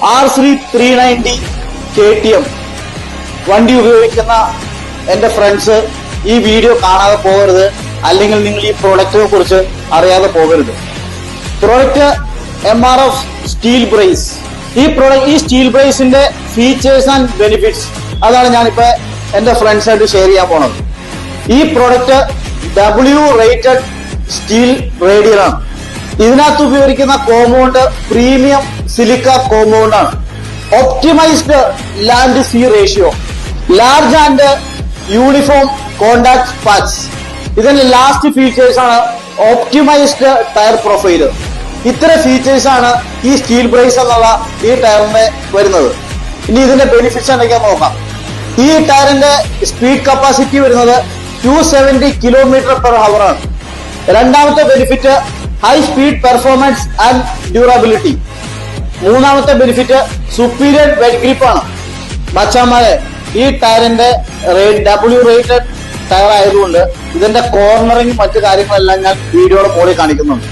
R390 KTM വണ്ടി ഉപയോഗിക്കുന്ന എന്റെ ഫ്രണ്ട്സ് ഈ വീഡിയോ കാണാതെ പോകരുത്, അല്ലെങ്കിൽ നിങ്ങൾ ഈ പ്രോഡക്റ്റിനെ കുറിച്ച് അറിയാതെ പോകരുത്. Product MRF steel brace. ഈ സ്റ്റീൽ ബ്രേസിന്റെ ഫീച്ചേഴ്സ് ആൻഡ് ബെനിഫിറ്റ്സ് അതാണ് ഞാനിപ്പോ എന്റെ ഫ്രണ്ട്സായിട്ട് ഷെയർ ചെയ്യാൻ പോണത്. ഈ product W rated steel radial ആണ്. ഇതിനകത്ത് ഉപയോഗിക്കുന്ന കോമ്പൗണ്ട് പ്രീമിയം സിലിക്ക കോമ്പൗണ്ട് ആണ്. Optimised land sea ratio, large and uniform contact patch. ഇതിന്റെ ലാസ്റ്റ് ഫീച്ചേഴ്സ് ആണ് ഒപ്റ്റിമൈസ്ഡ് ടയർ പ്രൊഫൈല്. ഇത്ര ഫീച്ചേഴ്സ് ആണ് ഈ സ്റ്റീൽ ബ്രേസ് എന്നുള്ള ഈ ടയറിന് വരുന്നത്. ഇനി ഇതിന്റെ ബെനിഫിറ്റ്സ് എന്തൊക്കെയാന്ന് നോക്കാം. ഈ ടയറിന്റെ സ്പീഡ് കപ്പാസിറ്റി വരുന്നത് 270 km/h ആണ്. രണ്ടാമത്തെ benefit high speed performance and durability. മൂന്നാമത്തെ ബെനിഫിറ്റ് സുപ്പീരിയർ വെറ്റ് ഗ്രിപ്പ് ആണ്. മച്ചാമാരെ, ഈ ടയറിന്റെ W റേറ്റഡ് ടയർ ആയതുകൊണ്ട് ഇതിന്റെ കോർണറിങ് മറ്റു കാര്യങ്ങളെല്ലാം ഞാൻ വീഡിയോയുടെ മുകളിൽ കാണിക്കുന്നുണ്ട്.